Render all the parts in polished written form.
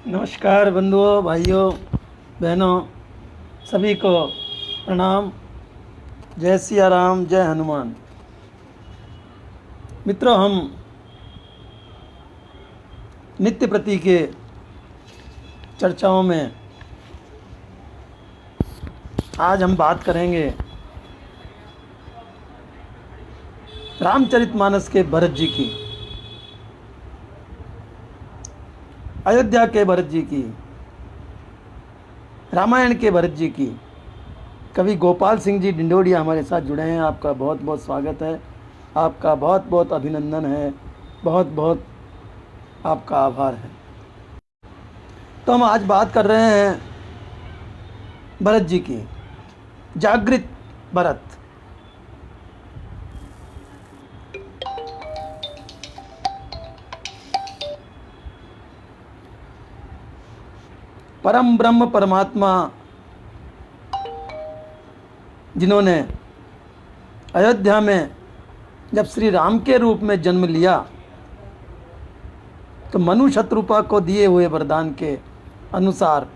नमस्कार बंधुओं, भाइयों, बहनों, सभी को प्रणाम। जय सिया राम, जय हनुमान। मित्रों, हम नित्य प्रति के चर्चाओं में आज हम बात करेंगे रामचरितमानस के भरत जी की, अयोध्या के भरत जी की, रामायण के भरत जी की। कवि गोपाल सिंह जी डिंडोडिया हमारे साथ जुड़े हैं। आपका बहुत बहुत स्वागत है, आपका बहुत बहुत अभिनंदन है, बहुत बहुत आपका आभार है। तो हम आज बात कर रहे हैं भरत जी की, जागृत भरत। परम ब्रह्म परमात्मा जिन्होंने अयोध्या में जब श्री राम के रूप में जन्म लिया तो मनु शत्रुपा को दिए हुए वरदान के अनुसार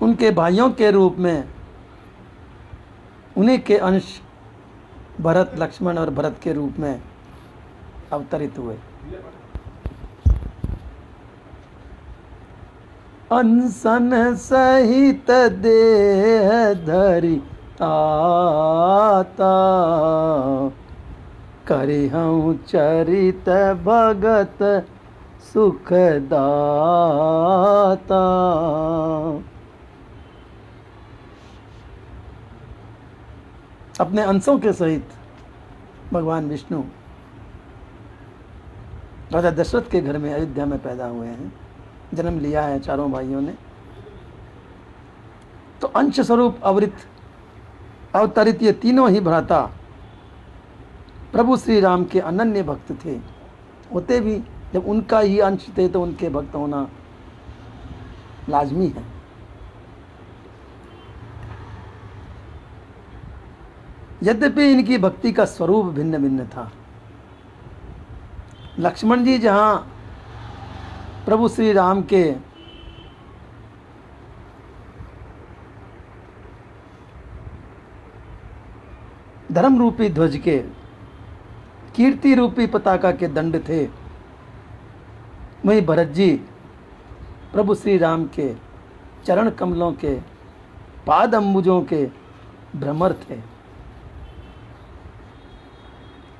उनके भाइयों के रूप में उन्हीं के अंश भरत, लक्ष्मण और भरत के रूप में अवतरित हुए। अनसन सहित देह धरि ताता, करिहउँ चरित भगत सुखदाता। अपने अंशों के सहित भगवान विष्णु राजा दशरथ के घर में अयोध्या में पैदा हुए हैं, जन्म लिया है चारों भाइयों ने। तो अंश स्वरूप अवतरित ये तीनों ही भ्राता प्रभु श्री राम के अनन्य भक्त थे। होते भी जब उनका ही अंश थे तो उनके भक्त होना लाजमी है। यद्यपि इनकी भक्ति का स्वरूप भिन्न भिन्न था। लक्ष्मण जी जहाँ प्रभु श्री राम के धर्म रूपी ध्वज के, कीर्ति रूपी पताका के दंड थे, वहीं भरत जी प्रभु श्री राम के चरण कमलों के, पाद अंबुजों के भ्रमर थे।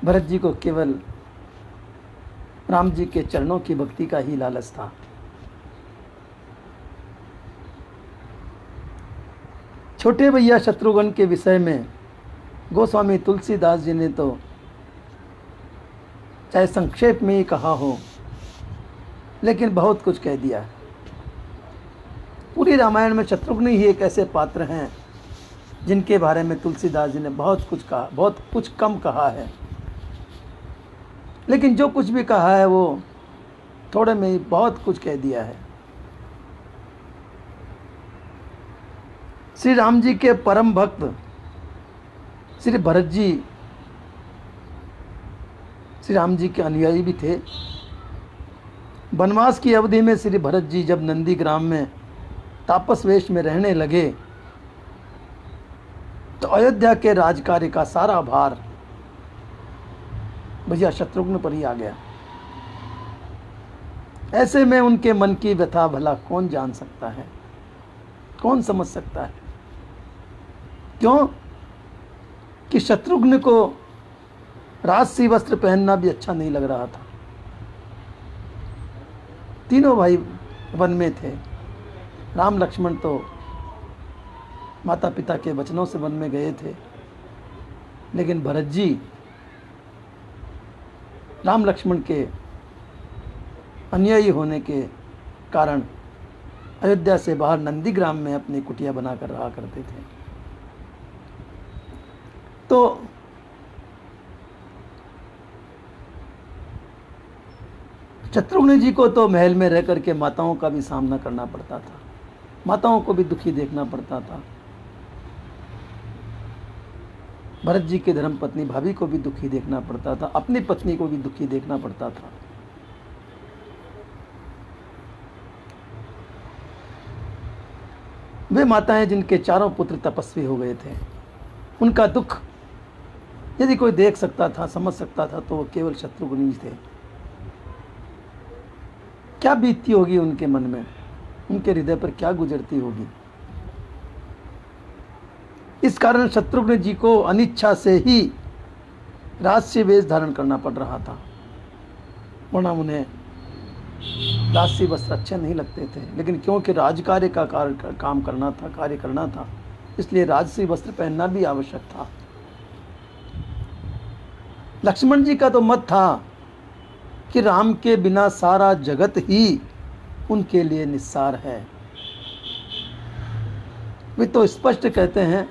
भरत जी को केवल राम जी के चरणों की भक्ति का ही लालच था। छोटे भैया शत्रुघ्न के विषय में गोस्वामी तुलसीदास जी ने तो चाहे संक्षेप में ही कहा हो, लेकिन बहुत कुछ कह दिया है। पूरी रामायण में शत्रुघ्न ही एक ऐसे पात्र हैं जिनके बारे में तुलसीदास जी ने बहुत कुछ कहा, बहुत कुछ कम कहा है। लेकिन जो कुछ भी कहा है वो थोड़े में ही बहुत कुछ कह दिया है। श्री राम जी के परम भक्त श्री भरत जी श्री राम जी के अनुयायी भी थे। वनवास की अवधि में श्री भरत जी जब नंदीग्राम में तापस वेश में रहने लगे तो अयोध्या के राजकार्य का सारा भार भैया शत्रुघ्न पर ही आ गया। ऐसे में उनके मन की व्यथा भला कौन जान सकता है, कौन समझ सकता है? क्यों कि शत्रुघ्न को राजसी वस्त्र पहनना भी अच्छा नहीं लग रहा था। तीनों भाई वन में थे। राम लक्ष्मण तो माता पिता के वचनों से वन में गए थे, लेकिन भरत जी राम लक्ष्मण के अनुयायी होने के कारण अयोध्या से बाहर नंदीग्राम में अपनी कुटिया बनाकर रहा करते थे। तो शत्रुघ्न जी को तो महल में रह करके माताओं का भी सामना करना पड़ता था, माताओं को भी दुखी देखना पड़ता था। भरत जी के धर्मपत्नी भाभी को भी दुखी देखना पड़ता था, अपनी पत्नी को भी दुखी देखना पड़ता था। वे माताएं जिनके चारों पुत्र तपस्वी हो गए थे, उनका दुख यदि कोई देख सकता था, समझ सकता था, तो वो केवल शत्रुघ्न ही थे। क्या बीतती होगी उनके मन में, उनके हृदय पर क्या गुजरती होगी। इस कारण शत्रुघ्न जी को अनिच्छा से ही राजसी वेश धारण करना पड़ रहा था, वरना उन्हें राजसी वस्त्र अच्छे नहीं लगते थे। लेकिन क्योंकि राजकार्य का काम करना था, कार्य करना था, इसलिए राजसी वस्त्र पहनना भी आवश्यक था। लक्ष्मण जी का तो मत था कि राम के बिना सारा जगत ही उनके लिए निस्सार है। वे तो स्पष्ट कहते हैं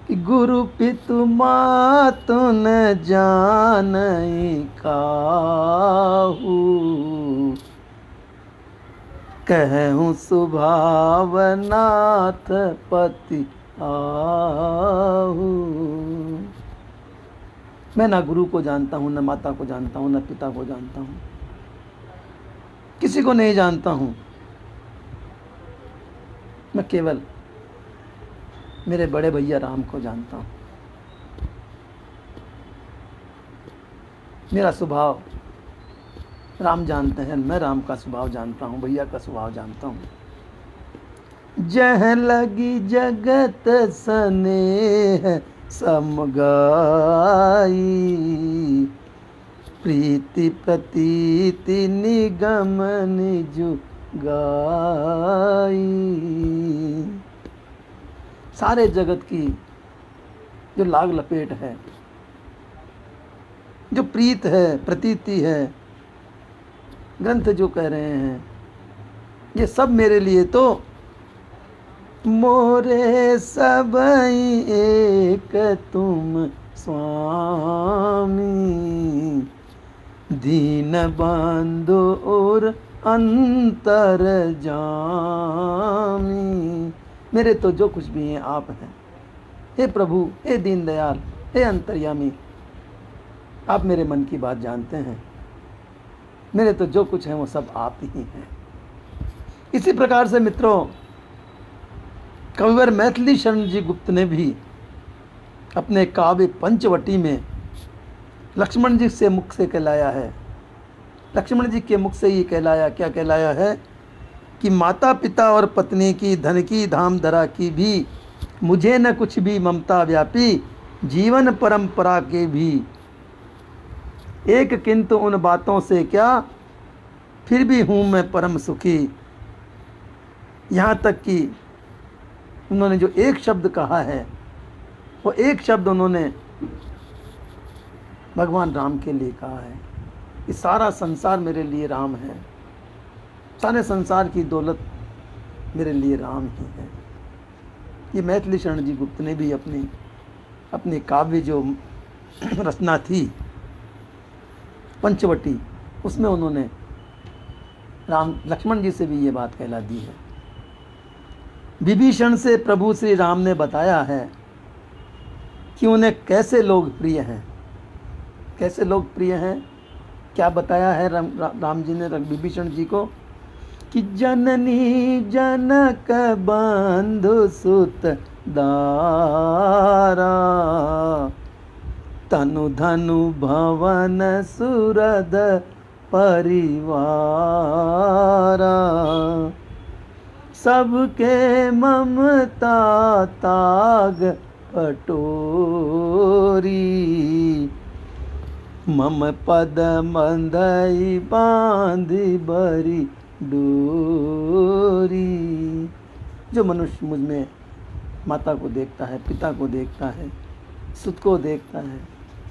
कि गुरु पितु मातु न जानई काहू, कहूँ सुभाव नाथ पति आहू। मैं ना गुरु को जानता हूँ, न माता को जानता हूँ, न पिता को जानता हूँ, किसी को नहीं जानता हूँ। मैं केवल मेरे बड़े भैया राम को जानता हूँ। मेरा स्वभाव राम जानते हैं, मैं राम का स्वभाव जानता हूँ, भैया का स्वभाव जानता हूँ। जह लगी जगत स्नेह समगाई, प्रीति प्रतीति निगम निजु गाई। सारे जगत की जो लाग लपेट है, जो प्रीत है, प्रतीति है, ग्रंथ जो कह रहे हैं, ये सब मेरे लिए तो मोरे सबई एक तुम स्वामी, दीन बंधु और अंतर जामी। मेरे तो जो कुछ भी हैं आप हैं। हे प्रभु, हे दीनदयाल, हे अंतर्यामी, आप मेरे मन की बात जानते हैं। मेरे तो जो कुछ है वो सब आप ही हैं। इसी प्रकार से मित्रों, कविवर मैथिली शरण जी गुप्त ने भी अपने काव्य पंचवटी में लक्ष्मण जी से मुख से कहलाया है। लक्ष्मण जी के मुख से ये कहलाया, क्या कहलाया है कि माता पिता और पत्नी की, धन की, धाम धरा की भी, मुझे न कुछ भी ममता व्यापी, जीवन परंपरा के भी एक, किंतु उन बातों से क्या, फिर भी हूँ मैं परम सुखी। यहाँ तक कि उन्होंने जो एक शब्द कहा है, वो एक शब्द उन्होंने भगवान राम के लिए कहा है कि सारा संसार मेरे लिए राम है, सारे संसार की दौलत मेरे लिए राम ही है। ये मैथिली शरण जी गुप्त ने भी अपनी काव्य जो रचना थी पंचवटी, उसमें उन्होंने लक्ष्मण जी से भी ये बात कहला दी है। विभीषण से प्रभु श्री राम ने बताया है कि उन्हें कैसे लोग प्रिय हैं, कैसे लोग प्रिय हैं। क्या बताया है राम जी ने विभीषण जी को कि जननी जनक बंधु सुत दारा, तनु धनु भवन सुरद परिवारा, सबके ममता ताग पटोरी, मम पद मंदई बांधी बरी डोरी। जो मनुष्य मुझ में माता को देखता है, पिता को देखता है, सुत को देखता है,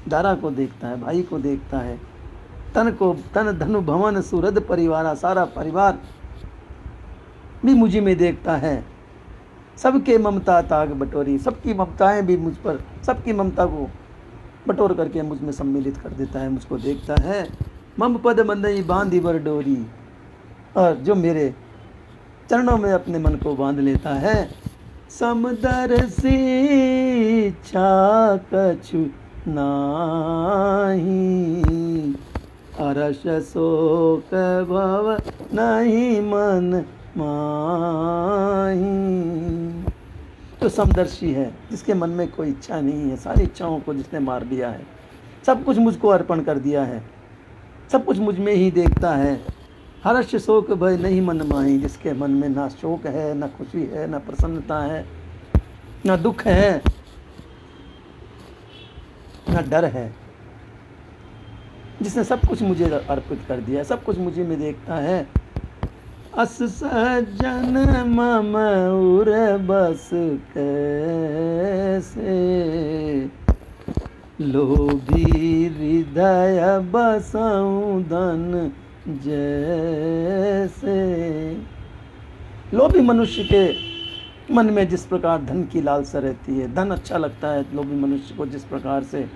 दारा को देखता है, भाई को देखता है, तन धनु भवन सुरद परिवारा, सारा परिवार भी मुझी में देखता है, सबके ममता ताग बटोरी, सबकी ममताएं भी मुझ पर, सबकी ममता को बटोर करके मुझ में सम्मिलित कर देता है, मुझको देखता है। मम पद मंदई बांधी बर डोरी, और जो मेरे चरणों में अपने मन को बांध लेता है। समदर्शी इच्छा कछु नाही, हर्ष शोक भव नहीं मन माही। तो समदर्शी है, जिसके मन में कोई इच्छा नहीं है, सारी इच्छाओं को जिसने मार दिया है, सब कुछ मुझको अर्पण कर दिया है, सब कुछ मुझ में ही देखता है। हर्ष शोक भय नहीं मन माही, जिसके मन में ना शोक है, ना खुशी है, ना प्रसन्नता है, ना दुख है, ना डर है, जिसने सब कुछ मुझे अर्पित कर दिया है, सब कुछ मुझे में देखता है। अस सज्जन मम उर बस कैसे, लोभी हृदय बसाऊं धन जैसे। लोभी मनुष्य के मन में जिस प्रकार धन की लालसा रहती है, धन अच्छा लगता है लोभी मनुष्य को, जिस प्रकार से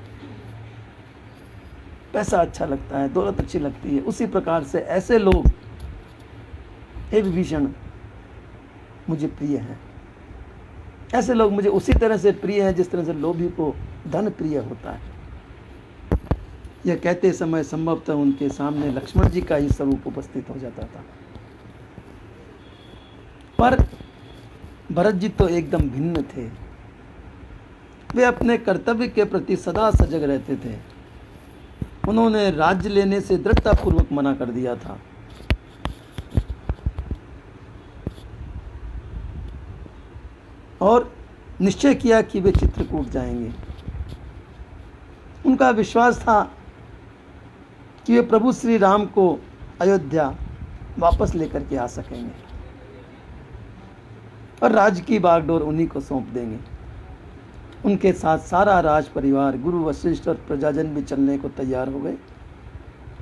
पैसा अच्छा लगता है, दौलत अच्छी लगती है, उसी प्रकार से ऐसे लोग हे विभीषण मुझे प्रिय हैं। ऐसे लोग मुझे उसी तरह से प्रिय हैं जिस तरह से लोभी को धन प्रिय होता है। यह कहते समय संभवतः उनके सामने लक्ष्मण जी का ही स्वरूप उपस्थित हो जाता था, पर भरत जी तो एकदम भिन्न थे। वे अपने कर्तव्य के प्रति सदा सजग रहते थे। उन्होंने राज्य लेने से दृढ़तापूर्वक मना कर दिया था। और निश्चय किया कि वे चित्रकूट जाएंगे। उनका विश्वास था कि वे प्रभु श्री राम को अयोध्या वापस लेकर के आ सकेंगे और राज्य की बागडोर उन्हीं को सौंप देंगे। उनके साथ सारा राज परिवार, गुरु वशिष्ठ और प्रजाजन भी चलने को तैयार हो गए।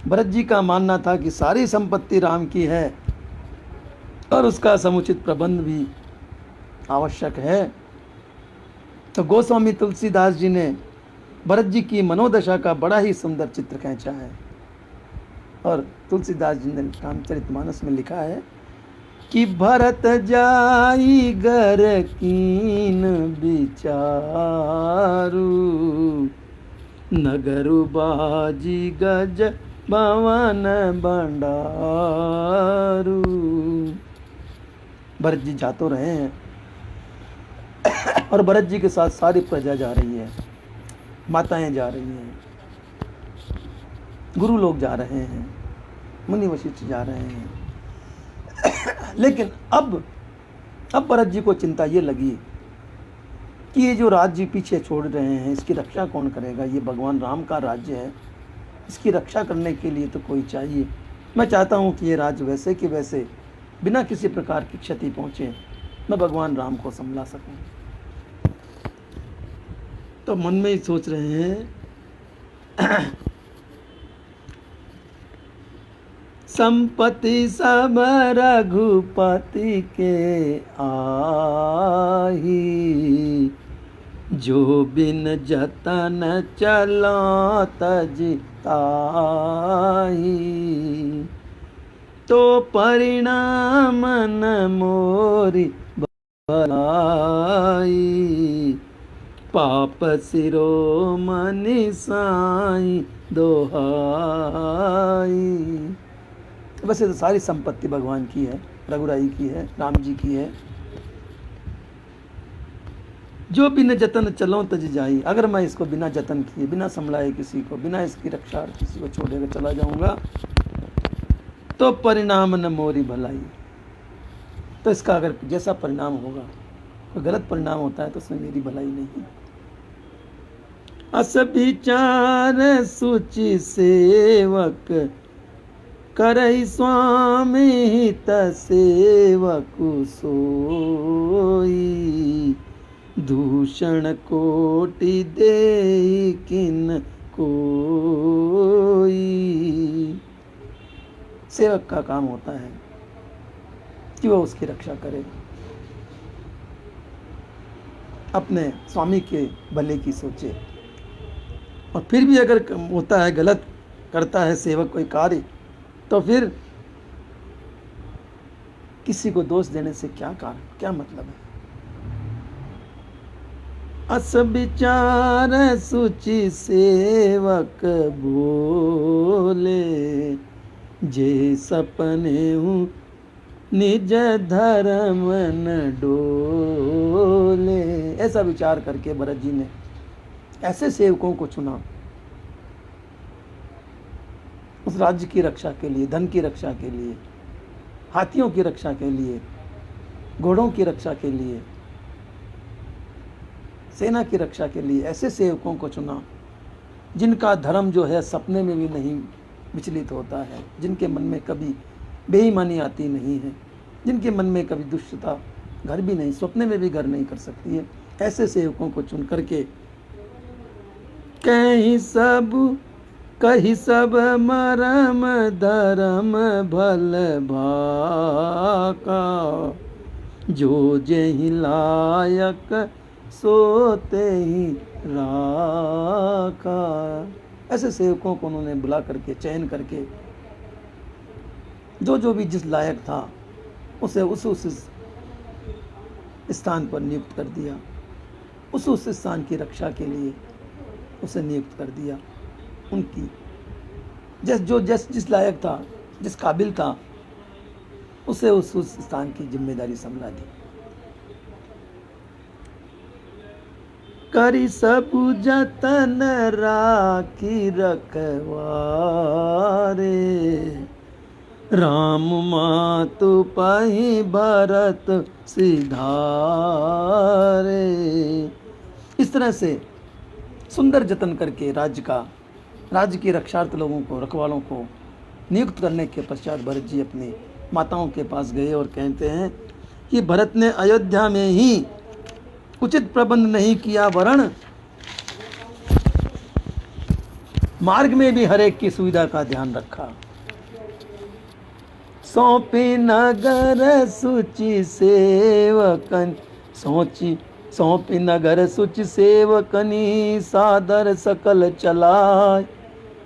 भरत जी का मानना था कि सारी संपत्ति राम की है और उसका समुचित प्रबंध भी आवश्यक है। तो गोस्वामी तुलसीदास जी ने भरत जी की मनोदशा का बड़ा ही सुंदर चित्र खींचा है। और तुलसीदास जी ने रामचरितमानस में लिखा है कि भरत जाई घर कीन विचारु, नगरु बाजी गज भवन भंडारू। भरत जी जा तो रहे हैं और भरत जी के साथ सारी प्रजा जा रही है, माताएं जा रही हैं, गुरु लोग जा रहे हैं, मुनि वशिष्ठ जा रहे हैं। लेकिन अब भरत जी को चिंता ये लगी कि ये जो राज्य पीछे छोड़ रहे हैं, इसकी रक्षा कौन करेगा। ये भगवान राम का राज्य है, इसकी रक्षा करने के लिए तो कोई चाहिए। मैं चाहता हूँ कि ये राज्य वैसे कि वैसे बिना किसी प्रकार की क्षति पहुँचे मैं भगवान राम को संभला सकूँ। तो मन में ही सोच रहे हैं संपत्ति सब रघुपति के आही, जो बिन जतन चला तज ताही। तो परिणाम न मोरी भलाई, पाप शिरोमणि साईं दोहाई। वैसे तो सारी संपत्ति भगवान की है, रघुराई की है, राम जी की है। जो बिना जतन चलो तज जाई, अगर मैं इसको बिना जतन किए, बिना संभलाए किसी को, बिना इसकी रक्षा किसी को छोड़कर चला जाऊंगा तो परिणाम न मोरी भलाई। तो इसका अगर जैसा परिणाम होगा, कोई गलत परिणाम होता है तो उसमें मेरी भलाई नहीं। अस विचार सुचि सेवक, करई स्वामी हित सेवकु सोई। दूषण कोटि देई किन कोई। सेवक का काम होता है कि वह उसकी रक्षा करे, अपने स्वामी के भले की सोचे। और फिर भी अगर होता है, गलत करता है सेवक कोई कार्य, तो फिर किसी को दोष देने से क्या मतलब है। अस विचार सुचि सेवक बोले, जे सपने हूँ निज धर्म न डोले। ऐसा विचार करके भरत जी ने ऐसे सेवकों को चुना उस राज्य की रक्षा के लिए, धन की रक्षा के लिए, हाथियों की रक्षा के लिए, घोड़ों की रक्षा के लिए, सेना की रक्षा के लिए ऐसे सेवकों को चुना जिनका धर्म जो है सपने में भी नहीं विचलित होता है, जिनके मन में कभी बेईमानी आती नहीं है, जिनके मन में कभी दुष्टता घर भी नहीं, स्वप्ने में भी घर नहीं कर सकती है। ऐसे सेवकों को चुन करके कही सब मरम धर्म भल भाका, जो जेहि लायक सोते ही राखा। ऐसे सेवकों को उन्होंने बुला करके चयन करके जो भी जिस लायक था उसे उस स्थान पर नियुक्त कर दिया, उस स्थान की रक्षा के लिए उसे नियुक्त कर दिया। उनकी जिस लायक था, जिस काबिल था, उसे उस स्थान की जिम्मेदारी संभला दी। करी सब जतन राखी रखवारे, राम मातु पहि भरत सिधारे। इस तरह से सुंदर जतन करके राज्य की रक्षार्थ लोगों को, रखवालों को नियुक्त करने के पश्चात भरत जी अपनी माताओं के पास गए और कहते हैं कि भरत ने अयोध्या में ही उचित प्रबंध नहीं किया, वरण मार्ग में भी हर एक की सुविधा का ध्यान रखा। सौंपी नगर सुचि सेवकन, सौंपी नगर सुचि सेवकनी, सादर सकल चलाय,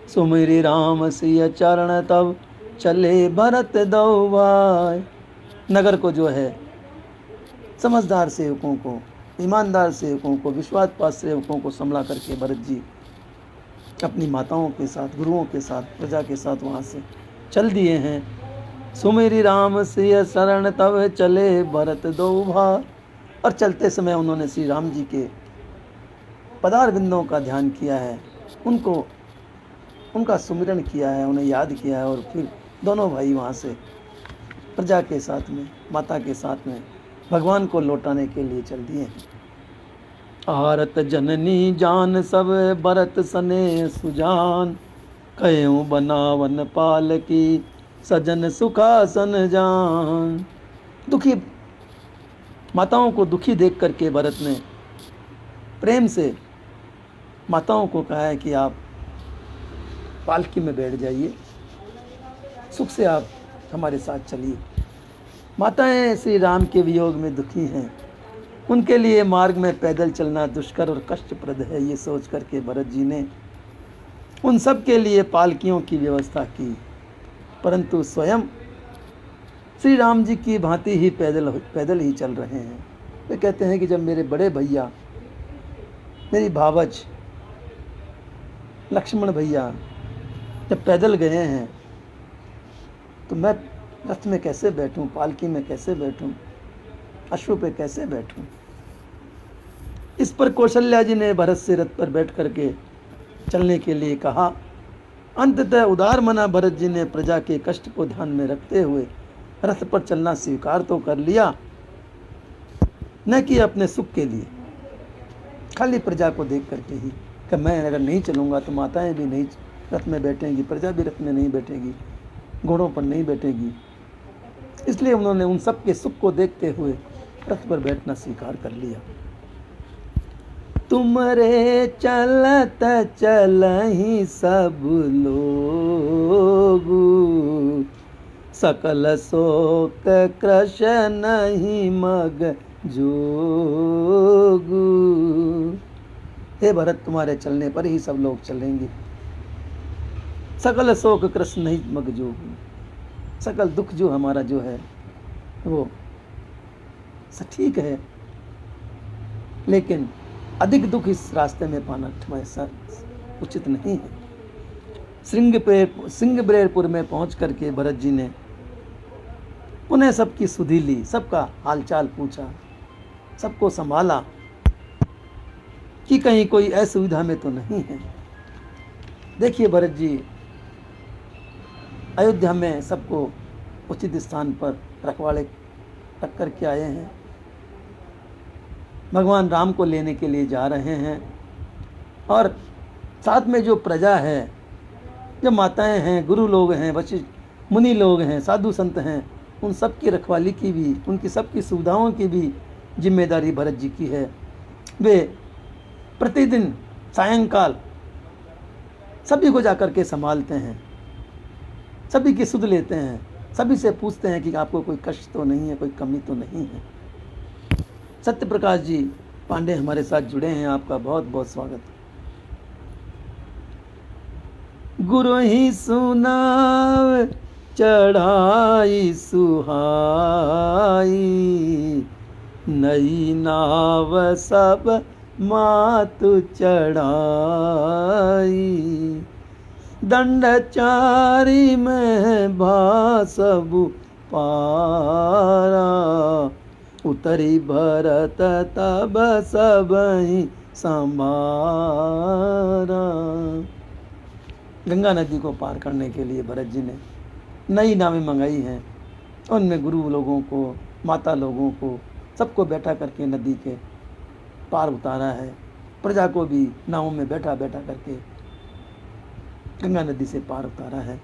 सुमिरि राम सिय चरण तब चले भरत दो भाई। नगर को जो है समझदार सेवकों को, ईमानदार सेवकों को, विश्वासपात सेवकों को संभला करके भरत जी अपनी माताओं के साथ, गुरुओं के साथ, प्रजा के साथ वहाँ से चल दिए हैं। सुमिरि राम सिय शरण तब चले भरत दो भाई। और चलते समय उन्होंने श्री राम जी के पदार बिंदों का ध्यान किया है, उनका सुमिरन किया है, उन्हें याद किया है। और फिर दोनों भाई वहाँ से प्रजा के साथ में, माता के साथ में भगवान को लौटाने के लिए चल दिए हैं। आरत जननी जान सब भरत सने सुजान, कयूं बनावन पाल की सजन सुखासन जान। दुखी माताओं को दुखी देख करके भरत ने प्रेम से माताओं को कहा है कि आप पालकी में बैठ जाइए, सुख से आप हमारे साथ चलिए। माताएं श्री राम के वियोग में दुखी हैं, उनके लिए मार्ग में पैदल चलना दुष्कर और कष्टप्रद है। ये सोच करके भरत जी ने उन सब के लिए पालकियों की व्यवस्था की, परंतु स्वयं श्री राम जी की भांति ही पैदल ही चल रहे हैं। वे कहते हैं कि जब मेरे बड़े भैया, मेरी भावज लक्ष्मण भैया जब पैदल गए हैं तो मैं रथ में कैसे बैठूं, पालकी में कैसे बैठूं, अश्व पे कैसे बैठूं। इस पर कौशल्या जी ने भरत से रथ पर बैठ करके चलने के लिए कहा। अंततः उदार मना भरत जी ने प्रजा के कष्ट को ध्यान में रखते हुए रथ पर चलना स्वीकार तो कर लिया, न कि अपने सुख के लिए, खाली प्रजा को देख करके ही कि मैं अगर नहीं चलूँगा तो माताएं भी नहीं रथ में बैठेंगी, प्रजा भी रथ में नहीं बैठेगी, घोड़ों पर नहीं बैठेगी। इसलिए उन्होंने उन सब के सुख को देखते हुए रथ पर बैठना स्वीकार कर लिया। तुमरे चलत चलहि सब लोग, सकल शोक कृश नहीं मग जोग। हे भरत, तुम्हारे चलने पर ही सब लोग चलेंगे। सकल शोक कृश नहीं मग जोग, सकल दुख जो हमारा जो है वो ठीक है, लेकिन अधिक दुख इस रास्ते में पाना ऐसा उचित नहीं है। सिंहबरेरपुर में पहुंच करके भरत जी ने पुनः सबकी सुधि ली, सबका हालचाल पूछा, सबको संभाला कि कहीं कोई असुविधा में तो नहीं है। देखिए भरत जी अयोध्या में सबको उचित स्थान पर रखवाले रख कर के आए हैं। भगवान राम को लेने के लिए जा रहे हैं और साथ में जो प्रजा है, जो माताएं हैं, गुरु लोग हैं, वशिष्ठ मुनि लोग हैं, साधु संत हैं, उन सब की रखवाली की भी, उनकी सबकी सुविधाओं की भी जिम्मेदारी भरत जी की है। वे प्रतिदिन सायंकाल सभी को जाकर के संभालते हैं, सभी की सुध लेते हैं, सभी से पूछते हैं कि आपको कोई कष्ट तो नहीं है, कोई कमी तो नहीं है। सत्य प्रकाश जी पांडे हमारे साथ जुड़े हैं, आपका बहुत बहुत स्वागत। गुरु ही सुनाव चढ़ाई सुहाई, नई नाव सब मातु चढ़ाई, दंड चारी में भासबु पारा, उतरी भरत तब सबहि संभारा। गंगा नदी को पार करने के लिए भरत जी ने नई नावें मंगाई हैं, उनमें गुरु लोगों को, माता लोगों को, सबको बैठा करके नदी के पार उतारा है। प्रजा को भी नावों में बैठा बैठा करके गंगा नदी से पार उतारा है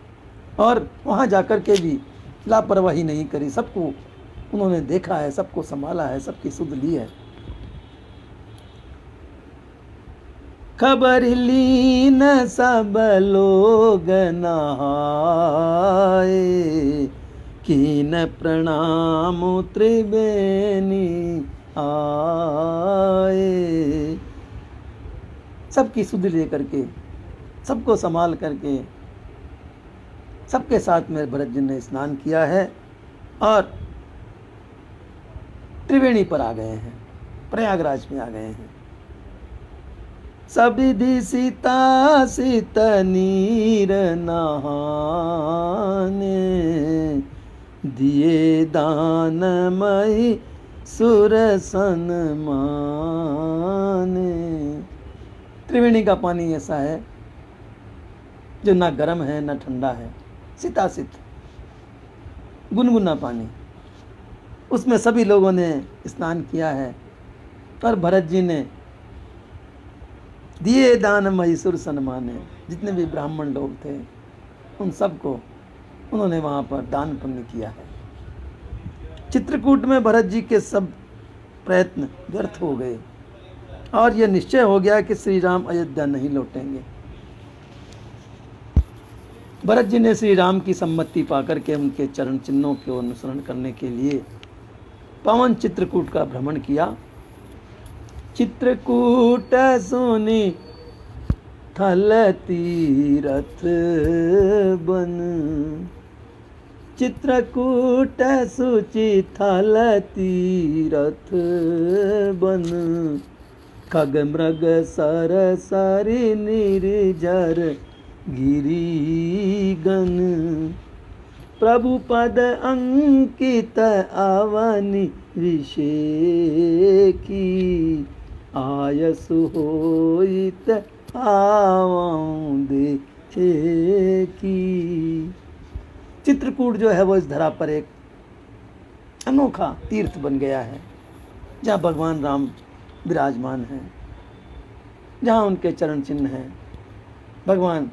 और वहाँ जाकर के भी लापरवाही नहीं करी, सबको उन्होंने देखा है, सबको संभाला है, सबकी सुध ली है। खबर ली न सब लोग नहाए, कीन प्रणाम त्रिवेणी आए। सबकी सुध ले करके, सबको संभाल करके, सबके साथ में भरत जी ने स्नान किया है और त्रिवेणी पर आ गए हैं, प्रयागराज में आ गए हैं। सबिधि सीता सीत नीर नहाने, दिए दान मई सुर सन्माने। त्रिवेणी का पानी ऐसा है जो ना गर्म है ना ठंडा है, शीताशीत गुनगुना पानी, उसमें सभी लोगों ने स्नान किया है और भरत जी ने दिए दान महिसुर सन्माने। जितने भी ब्राह्मण लोग थे उन सबको उन्होंने वहाँ पर दान पुण्य किया है। चित्रकूट में भरत जी के सब प्रयत्न व्यर्थ हो गए और यह निश्चय हो गया कि श्री राम अयोध्या नहीं लौटेंगे। भरत जी ने श्री राम की सम्मति पाकर के उनके चरण चिन्हों को अनुसरण करने के लिए पावन चित्रकूट का भ्रमण किया। चित्रकूट सुनि थल तीरथ बन, चित्रकूट सुचि थल तीरथ बन, खग मृग सर सरि निर्जर गिरिगन, प्रभु पद अंकित अवनि विषेकी, आयसु होइत आवं देखेकी। चित्रकूट जो है वो इस धरा पर एक अनोखा तीर्थ बन गया है, जहाँ भगवान राम विराजमान हैं, जहाँ उनके चरण चिन्ह हैं। भगवान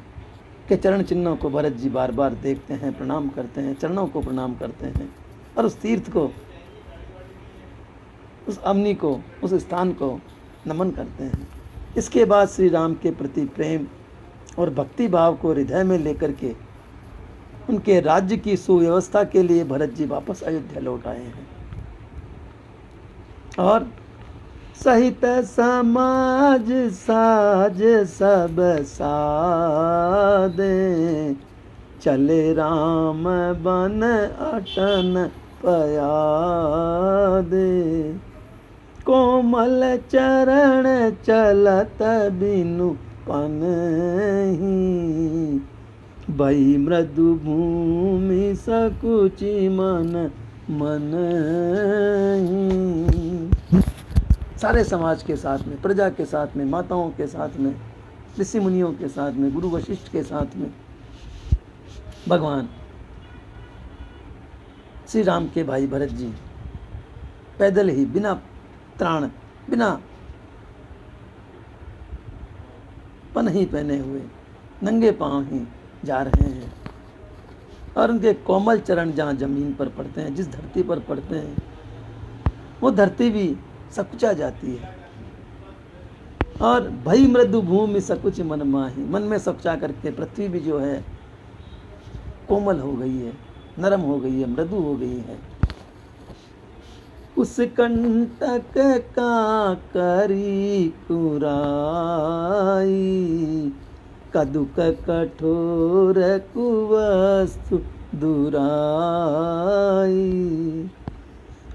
के चरण चिन्हों को भरत जी बार बार देखते हैं, प्रणाम करते हैं, चरणों को प्रणाम करते हैं और उस तीर्थ को, उस अवनी को, उस स्थान को नमन करते हैं। इसके बाद श्री राम के प्रति प्रेम और भक्ति भाव को हृदय में लेकर के उनके राज्य की सुव्यवस्था के लिए भरत जी वापस अयोध्या लौट आए हैं और सहित समाज साज सब सादे, चले राम बन अटन पयादे, कोमल चरण चलत बिनु पनहि, भई मृदु भूमि सकुचि मन मन ही। सारे समाज के साथ में, प्रजा के साथ में, माताओं के साथ में, ऋषि मुनियों के साथ में, गुरु वशिष्ठ के साथ में भगवान श्री राम के भाई भरत जी पैदल ही बिना त्राण, बिना पन्ही पहने हुए नंगे पांव ही जा रहे हैं। और उनके कोमल चरण जहाँ जमीन पर पड़ते हैं, जिस धरती पर पड़ते हैं, वो धरती भी सकुचा जाती है। और भई मृदु भूमि सकुच मन माही, मन में सकुचा करके पृथ्वी भी जो है कोमल हो गई है, नरम हो गई है, मृदु हो गई है। उस कंटक का करी कुराई, कदुक कठोर कुवस्तु दुराई।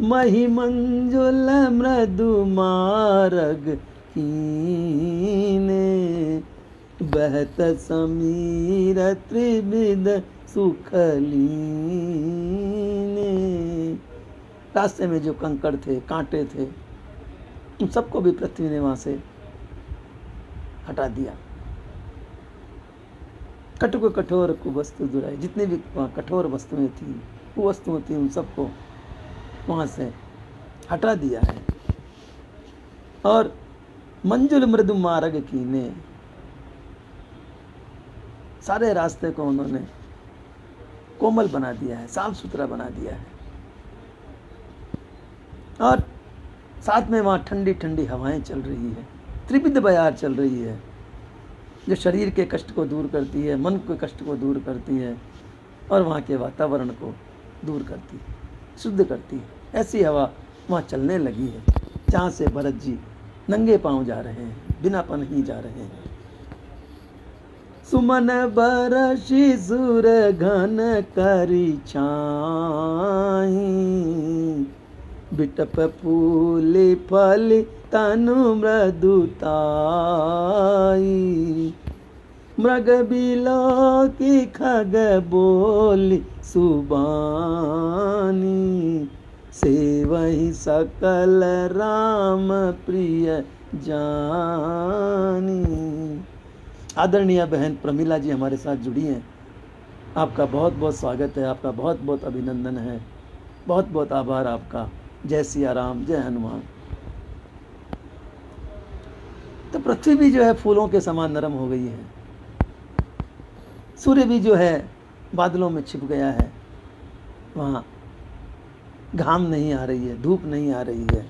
मही मंजुल मृदु मार्ग कीने, बहत समीर त्रिविध सुख लीने। रास्ते में जो कंकड़ थे, कांटे थे, उन सबको भी पृथ्वी ने वहां से हटा दिया। कटुक कठोर कुवस्तु दुराई, जितनी भी कठोर वस्तुएं थी, कुवस्तुएं थी, उन सबको वहां से हटा दिया है। और मंजुल मृदु मार्ग कीने, सारे रास्ते को उन्होंने कोमल बना दिया है, साफ सुथरा बना दिया है। और साथ में वहां ठंडी ठंडी हवाएं चल रही है, त्रिविध बयार चल रही है, जो शरीर के कष्ट को दूर करती है, मन के कष्ट को दूर करती है, और वहाँ के वातावरण को दूर करती है, शुद्ध करती है। ऐसी हवा वहाँ चलने लगी है, जहाँ से भरत जी नंगे पांव जा रहे हैं, बिना पन्ही जा रहे हैं। सुमन बरसी सुर घन करी छाई, बिटप फूली फली तनु मृदुताई। मृग बिलो की खग बोली सुबानी, से वही सकल राम प्रिय जानी। आदरणीय बहन प्रमिला जी हमारे साथ जुड़ी हैं। आपका बहुत बहुत स्वागत है, आपका बहुत बहुत अभिनंदन है, बहुत बहुत आभार आपका। जय सिया राम, जय हनुमान। तो पृथ्वी भी जो है फूलों के समान नरम हो गई है, सूर्य भी जो है बादलों में छिप गया है, वहाँ घाम नहीं आ रही है, धूप नहीं आ रही है।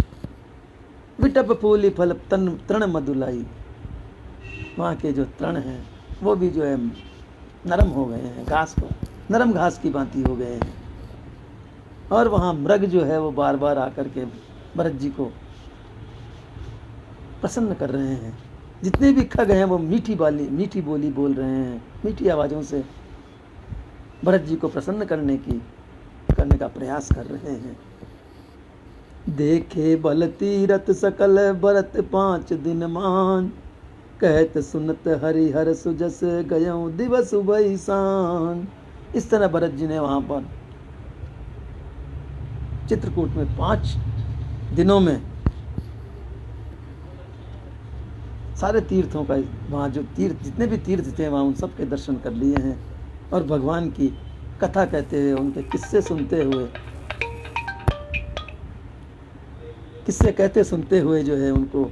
विटप फूली फल तृण मधुलाई, वहाँ के जो तृण हैं वो भी जो है नरम हो गए हैं, घास को नरम घास की भांति हो गए हैं। और वहाँ मृग जो है वो बार बार आकर के भरत जी को प्रसन्न कर रहे हैं। जितने भी खग हैं वो मीठी बोली बोल रहे हैं, मीठी आवाज़ों से भरत जी को प्रसन्न करने का प्रयास कर रहे हैं। देखे बल तीरथ सकल भरत 5 दिन मान, कहत सुनत हरिहर सुजस गयों दिवस बईसान। इस तरह भरत जी ने वहाँ पर चित्रकूट में 5 दिनों में सारे तीर्थों का, वहाँ जो तीर्थ जितने भी तीर्थ थे वहाँ उन सब के दर्शन कर लिए हैं। और भगवान की कथा कहते हुए, उनके किस्से सुनते हुए, किस्से कहते सुनते हुए जो है उनको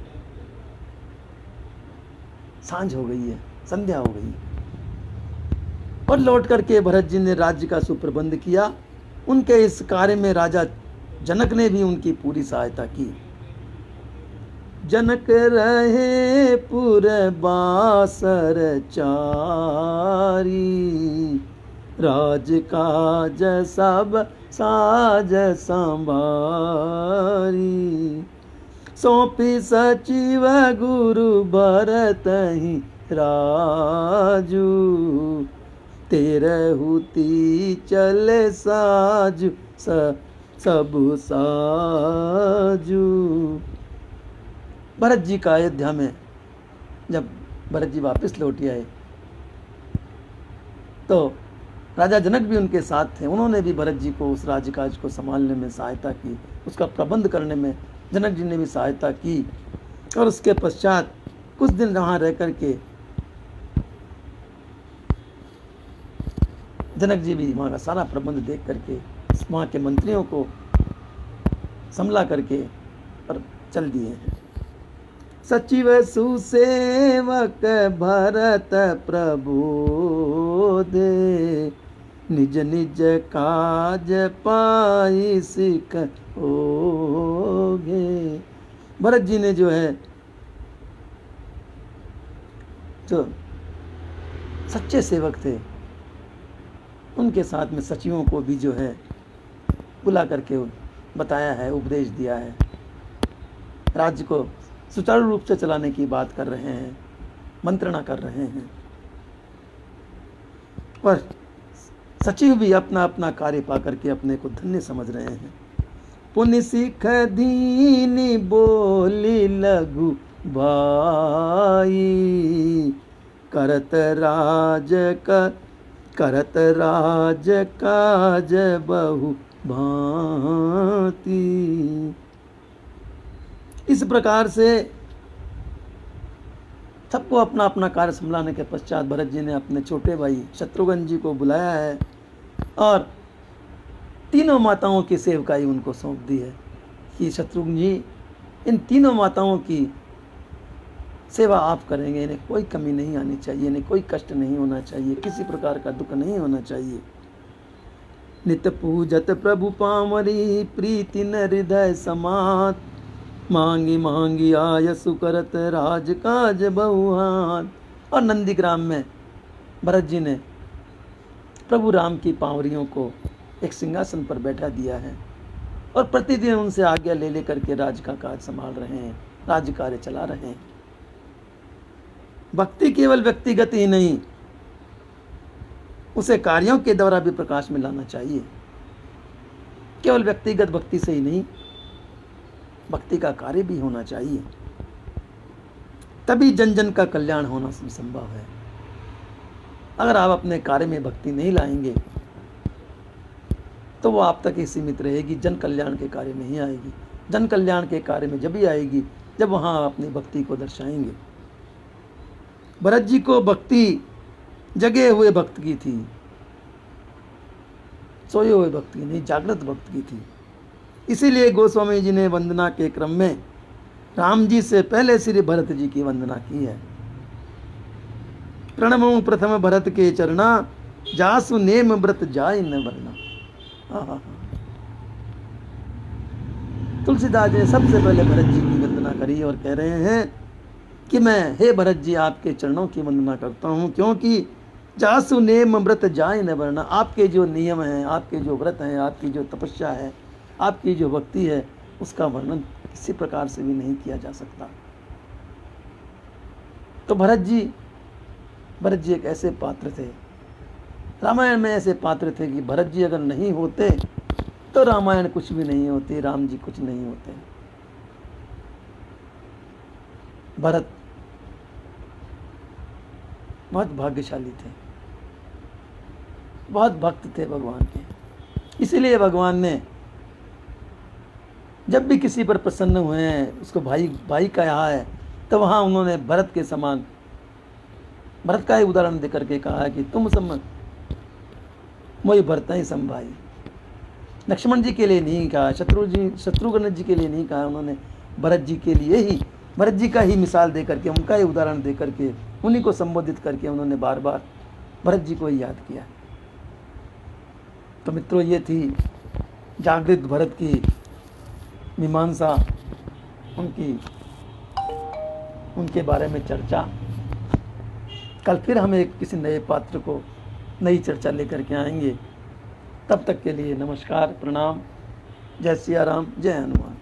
सांझ हो गई है, संध्या हो गई। और लौट करके भरत जी ने राज्य का सुप्रबंध किया। उनके इस कार्य में राजा जनक ने भी उनकी पूरी सहायता की। जनक रहे पुर बासर चारी, राज काज सब साज संभारी। सौंपी सचिव गुरु भरत ही राजू, तेरहुती चले साजु सब साजू। भरत जी का अयोध्या में जब भरत जी वापस लौट आए तो राजा जनक भी उनके साथ थे, उन्होंने भी भरत जी को उस राज्य काज को संभालने में सहायता की, उसका प्रबंध करने में जनक जी ने भी सहायता की। और उसके पश्चात कुछ दिन वहाँ रह कर के जनक जी भी वहाँ का सारा प्रबंध देख करके वहाँ के मंत्रियों को संभला करके और चल दिए हैं। सचिव सुसेवक भरत प्रबोधे, निज निज काज पाई सिख होगे। भरत जी ने जो है, जो सच्चे सेवक थे, उनके साथ में सचिवों को भी जो है बुला करके बताया है, उपदेश दिया है, राज्य को सुचारू रूप से चलाने की बात कर रहे हैं, मंत्रणा कर रहे हैं। पर सचिव भी अपना अपना कार्य पा करके अपने को धन्य समझ रहे हैं। पुनि सिख दीनी बोली लघु भाई, करत राज काज बहु भांति। इस प्रकार से सबको अपना अपना कार्य संभालने के पश्चात भरत जी ने अपने छोटे भाई शत्रुघ्न जी को बुलाया है और तीनों माताओं की सेवकाई उनको सौंप दी है कि शत्रुघ्न जी, इन तीनों माताओं की सेवा आप करेंगे, इन्हें कोई कमी नहीं आनी चाहिए, इन्हें कोई कष्ट नहीं होना चाहिए, किसी प्रकार का दुख नहीं होना चाहिए। नित पूजत प्रभु पामरी, प्रीति न हृदय समात, मांगी मांगी आय सुकरत राज काज बहुहान। और नंदीग्राम में भरत जी ने प्रभु राम की पांवरियों को एक सिंहासन पर बैठा दिया है और प्रतिदिन उनसे आज्ञा ले लेकर के राज का कार्य संभाल रहे हैं, राज्य कार्य चला रहे हैं। भक्ति केवल व्यक्तिगत ही नहीं, उसे कार्यों के द्वारा भी प्रकाश में लाना चाहिए। केवल व्यक्तिगत भक्ति से ही नहीं, भक्ति का कार्य भी होना चाहिए, तभी जन जन का कल्याण होना संभव है। अगर आप अपने कार्य में भक्ति नहीं लाएंगे तो वो आप तक ही सीमित रहेगी, जन कल्याण के कार्य में ही आएगी। जन कल्याण के कार्य में जब ही आएगी जब वहाँ आप अपनी भक्ति को दर्शाएंगे। भरत जी को भक्ति जगे हुए भक्त की थी, सोए हुए भक्त की नहीं, जागृत भक्त की थी। इसीलिए गोस्वामी जी ने वंदना के क्रम में राम जी से पहले श्री भरत जी की वंदना की है। प्रणमो प्रथम भरत के चरणा, जासु नेम व्रत जाय न वरना। तुलसीदास जी ने सबसे पहले भरत जी की वंदना करी और कह रहे हैं कि मैं हे भरत जी आपके चरणों की वंदना करता हूँ, क्योंकि जासु नेम व्रत जाय न वरना। आपके जो नियम हैं, आपके जो व्रत हैं, आपकी जो तपस्या है, आपकी जो भक्ति है, उसका वर्णन किसी प्रकार से भी नहीं किया जा सकता। तो भरत जी एक ऐसे पात्र थे, रामायण में ऐसे पात्र थे कि भरत जी अगर नहीं होते तो रामायण कुछ भी नहीं होती, राम जी कुछ नहीं होते। भरत बहुत भाग्यशाली थे, बहुत भक्त थे भगवान के। इसीलिए भगवान ने जब भी किसी पर प्रसन्न हुए हैं, उसको भाई कहा है, तो वहाँ उन्होंने भरत के समान, भरत का ही उदाहरण देकर के कहा है कि तुम सम मोई भरत ही सम भाई। लक्ष्मण जी के लिए नहीं कहा, शत्रुघ्न जी के लिए नहीं कहा, उन्होंने भरत जी के लिए ही, भरत जी का ही मिसाल दे करके, उनका ही उदाहरण दे करके, उन्हीं को संबोधित करके उन्होंने बार बार भरत जी को ही याद किया। तो मित्रों, ये थी जागृत भरत की मीमांसा, उनके बारे में चर्चा। कल फिर हम एक किसी नए पात्र को, नई चर्चा लेकर के आएंगे। तब तक के लिए नमस्कार, प्रणाम, जय सिया राम, जय हनुमान।